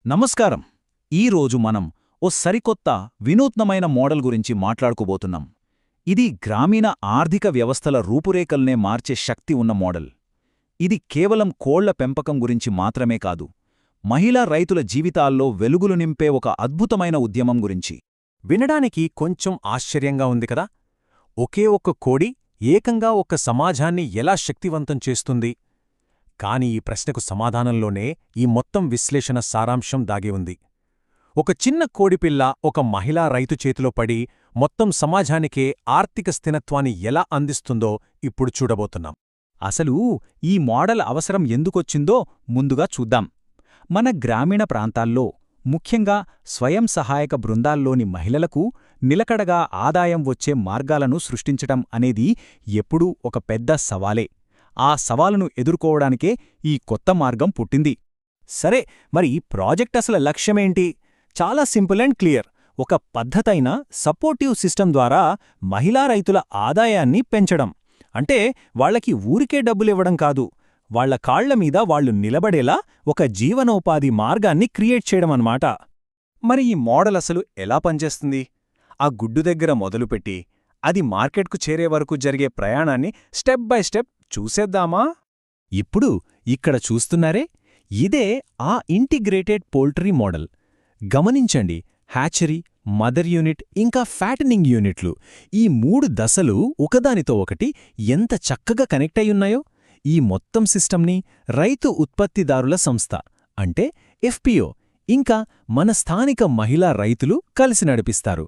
నమస్కారం. ఈరోజు మనం ఓ సరికొత్త వినూత్నమైన మోడల్ గురించి మాట్లాడుకోబోతున్నాం. ఇది గ్రామీణ ఆర్థిక వ్యవస్థల రూపురేఖల్నే మార్చే శక్తి ఉన్న మోడల్. ఇది కేవలం కోళ్ల పెంపకం గురించి మాత్రమే కాదు, మహిళా రైతుల జీవితాల్లో వెలుగులు నింపే ఒక అద్భుతమైన ఉద్యమం గురించి. వినడానికి కొంచెం ఆశ్చర్యంగా ఉంది కదా. ఒకే ఒక్క కోడి ఏకంగా ఒక సమాజాన్ని ఎలా శక్తివంతం చేస్తుంది? కాని ఈ ప్రశ్నకు సమాధానంలోనే ఈ మొత్తం విశ్లేషణ సారాంశం దాగి ఉంది. ఒక చిన్న కోడిపిల్ల ఒక మహిళా రైతు చేతిలో పడి మొత్తం సమాజానికే ఆర్థిక స్థిరత్వాన్ని ఎలా అందిస్తుందో ఇప్పుడు చూడబోతున్నాం. అసలు ఈ మోడల్ అవసరం ఎందుకొచ్చిందో ముందుగా చూద్దాం. మన గ్రామీణ ప్రాంతాల్లో, ముఖ్యంగా స్వయం సహాయక బృందాల్లోని మహిళలకు నిలకడగా ఆదాయం వచ్చే మార్గాలను సృష్టించటం అనేది ఎప్పుడూ ఒక పెద్ద సవాలే. ఆ సవాలును ఎదుర్కోవడానికే ఈ కొత్త మార్గం పుట్టింది. సరే, మరి ఈ ప్రాజెక్ట్ అసలు లక్ష్యమేంటి? చాలా సింపుల్ అండ్ క్లియర్. ఒక పద్ధతైన సపోర్టివ్ సిస్టమ్ ద్వారా మహిళా రైతుల ఆదాయాన్ని పెంచడం. అంటే వాళ్లకి ఊరికే డబ్బులివ్వడం కాదు, వాళ్ల కాళ్లమీద వాళ్లు నిలబడేలా ఒక జీవనోపాధి మార్గాన్ని క్రియేట్ చేయడమన్నమాట. మరి ఈ మోడల్ అసలు ఎలా పనిచేస్తుంది? ఆ గుడ్డు దగ్గర మొదలుపెట్టి అది మార్కెట్కు చేరే వరకు జరిగే ప్రయాణాన్ని స్టెప్ బై స్టెప్ చూసేద్దామా? ఇప్పుడు ఇక్కడ చూస్తున్నారే, ఇదే ఆ ఇంటిగ్రేటెడ్ పోల్ట్రీ మోడల్. గమనించండి, హ్యాచరీ, మదర్ యూనిట్ ఇంకా ఫ్యాటనింగ్ యూనిట్లు, ఈ 3 దశలు ఒకదానితో ఒకటి ఎంత చక్కగా కనెక్ట్ అయ్యున్నాయో. ఈ మొత్తం సిస్టమ్ని రైతు ఉత్పత్తిదారుల సంస్థ అంటే ఎఫ్పిఓ ఇంకా మన స్థానిక మహిళా రైతులు కలిసి నడిపిస్తారు.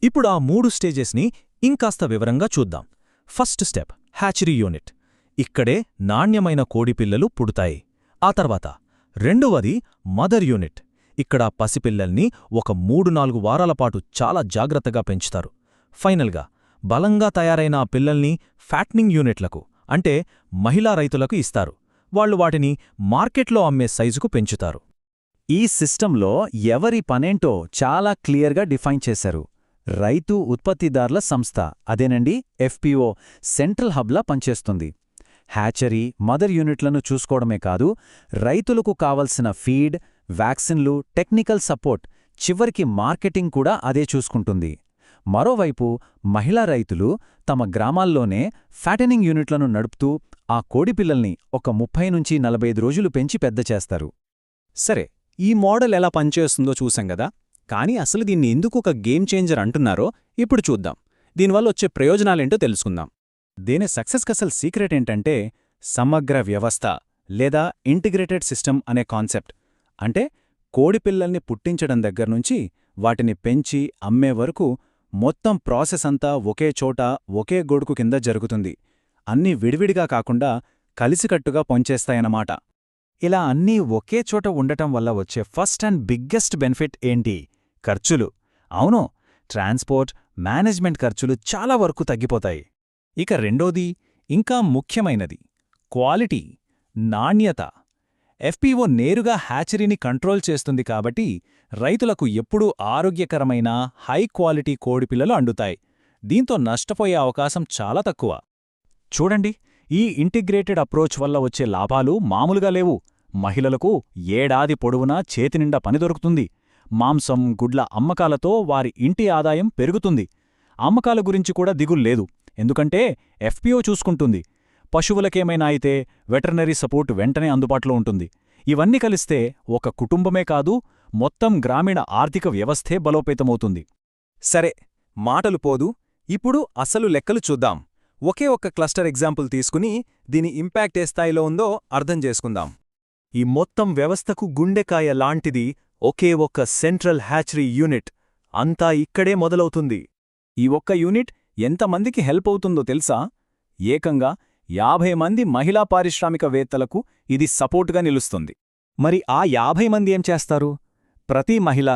ఇప్పుడు ఆ 3 స్టేజెస్ని ఇంకాస్త వివరంగా చూద్దాం. First step hatchery unit. ఇక్కడే నాణ్యమైన కోడిపిల్లలు పుడతాయి. ఆ తర్వాత రెండవది మదర్ యూనిట్. ఇక్కడ పసిపిల్లల్ని ఒక 3-4 వారాలపాటు చాలా జాగ్రత్తగా పెంచుతారు. ఫైనల్గా బలంగా తయారైన ఆ పిల్లల్ని ఫ్యాట్నింగ్ యూనిట్లకు అంటే మహిళా రైతులకు ఇస్తారు. వాళ్లు వాటిని మార్కెట్లో అమ్మే సైజుకు పెంచుతారు. ఈ సిస్టంలో ఎవరి పనేంటో చాలా క్లియర్గా డిఫైన్ చేశారు. రైతు ఉత్పత్తిదారుల సంస్థ, అదేనండి ఎఫ్పిఓ, సెంట్రల్ హబ్లా పనిచేస్తుంది. హ్యాచరీ, మదర్ యూనిట్లను చూసుకోవడమే కాదు, రైతులకు కావలసిన ఫీడ్, వ్యాక్సిన్లు, టెక్నికల్ సపోర్ట్, చివరికి మార్కెటింగ్ కూడా అదే చూసుకుంటుంది. మరోవైపు మహిళా రైతులు తమ గ్రామాల్లోనే ఫ్యాటనింగ్ యూనిట్లను నడుపుతూ ఆ కోడిపిల్లల్ని ఒక 30-45 రోజులు పెంచి పెద్ద చేస్తారు. సరే, ఈ మోడల్ ఎలా పనిచేస్తుందో చూసాం గదా, కానీ అసలు దీన్ని ఎందుకు ఒక గేమ్ చేంజర్ అంటున్నారో ఇప్పుడు చూద్దాం. దీనివల్ల వచ్చే ప్రయోజనాలేంటో తెలుసుకుందాం. దీని సక్సెస్కి అసలు సీక్రెట్ ఏంటంటే సమగ్ర వ్యవస్థ లేదా ఇంటిగ్రేటెడ్ సిస్టమ్ అనే కాన్సెప్ట్. అంటే కోడిపిల్లల్ని పుట్టించడం దగ్గర్నుంచి వాటిని పెంచి అమ్మే వరకు మొత్తం ప్రాసెస్ అంతా ఒకే చోట ఒకే గొడుగు కింద జరుగుతుంది. అన్నీ విడివిడిగా కాకుండా కలిసికట్టుగా పనిచేస్తాయన్నమాట. ఇలా అన్నీ ఒకే చోట ఉండటం వల్ల వచ్చే ఫస్ట్ అండ్ బిగ్గెస్ట్ బెనిఫిట్ ఏంటి? ఖర్చులు. అవును, ట్రాన్స్పోర్ట్, మేనేజ్మెంట్ ఖర్చులు చాలా వరకు తగ్గిపోతాయి. ఇక రెండోది, ఇంకా ముఖ్యమైనది, క్వాలిటీ, నాణ్యత. ఎఫ్పిఓ నేరుగా హ్యాచరీని కంట్రోల్ చేస్తుంది కాబట్టి రైతులకు ఎప్పుడూ ఆరోగ్యకరమైన హై క్వాలిటీ కోడిపిల్లలు అండుతాయి. దీంతో నష్టపోయే అవకాశం చాలా తక్కువ. చూడండి, ఈ ఇంటిగ్రేటెడ్ అప్రోచ్ వల్ల వచ్చే లాభాలు మామూలుగా లేవు. మహిళలకు ఏడాది పొడవునా చేతినిండా పని దొరుకుతుంది. మాంసం, గుడ్ల అమ్మకాలతో వారి ఇంటి ఆదాయం పెరుగుతుంది. అమ్మకాల గురించి కూడా దిగుల్లేదు, ఎందుకంటే ఎఫ్పిఓ చూసుకుంటుంది. పశువులకేమైనా అయితే వెటర్నరీ సపోర్ట్ వెంటనే అందుబాటులో ఉంటుంది. ఇవన్నీ కలిస్తే ఒక కుటుంబమే కాదు, మొత్తం గ్రామీణ ఆర్థిక వ్యవస్థే బలోపేతమవుతుంది. సరే, మాటలు పోదు, ఇప్పుడు అసలు లెక్కలు చూద్దాం. ఒకే ఒక్క క్లస్టర్ ఎగ్జాంపుల్ తీసుకుని దీని ఇంపాక్ట్ ఏ స్థాయిలో ఉందో అర్థం చేసుకుందాం. ఈ మొత్తం వ్యవస్థకు గుండెకాయ లాంటిది ఒకే ఒక్క సెంట్రల్ హ్యాచరీ యూనిట్. అంతా ఇక్కడే మొదలవుతుంది. ఈ ఒక్క యూనిట్ ఎంతమందికి హెల్ప్ అవుతుందో తెలుసా? ఏకంగా 50 మంది మహిళా పారిశ్రామికవేత్తలకు ఇది సపోర్టుగా నిలుస్తుంది. మరి ఆ 50 మంది ఏం చేస్తారు? ప్రతి మహిళ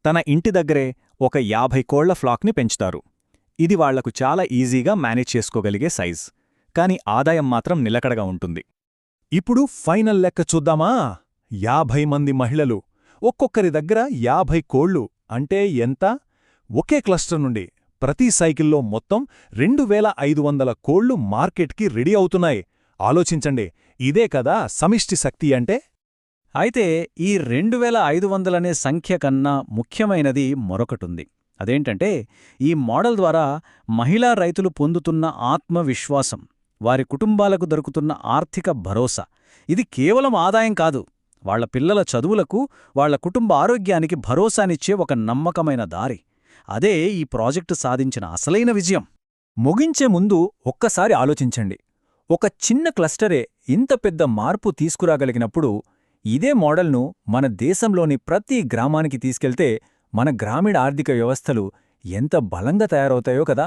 తన ఇంటి దగ్గరే ఒక 50 కోళ్ల ఫ్లాక్ని పెంచుతారు. ఇది వాళ్లకు చాలా ఈజీగా మేనేజ్ చేసుకోగలిగే సైజ్. కాని ఆదాయం మాత్రం నిలకడగా ఉంటుంది. ఇప్పుడు ఫైనల్ లెక్క చూద్దామా? 50 మంది మహిళలు, ఒక్కొక్కరి దగ్గర 50 కోళ్లు అంటే ఎంత? ఒకే క్లస్టర్ నుండి ప్రతి సైకిల్లో మొత్తం 2500 కోళ్లు మార్కెట్కి రెడీ అవుతున్నాయి. ఆలోచించండి, ఇదే కదా సమిష్టి శక్తి అంటే. అయితే ఈ 2500 అనే సంఖ్య కన్నా ముఖ్యమైనది మరొకటుంది. అదేంటంటే ఈ మోడల్ ద్వారా మహిళా రైతులు పొందుతున్న ఆత్మవిశ్వాసం, వారి కుటుంబాలకు దొరుకుతున్న ఆర్థిక భరోసా, ఇది కేవలం ఆదాయం కాదు, వాళ్ల పిల్లల చదువులకు, వాళ్ల కుటుంబ ఆరోగ్యానికి భరోసానిచ్చే ఒక నమ్మకమైన దారి. అదే ఈ ప్రాజెక్టు సాధించిన అసలైన విజయం. ముగించే ముందు ఒక్కసారి ఆలోచించండి. ఒక చిన్న క్లస్టరే ఇంత పెద్ద మార్పు తీసుకురాగలిగినప్పుడు ఇదే మోడల్ను మన దేశంలోని ప్రతి గ్రామానికి తీసుకెళ్తే మన గ్రామీణ ఆర్థిక వ్యవస్థలు ఎంత బలంగా తయారవుతాయో కదా.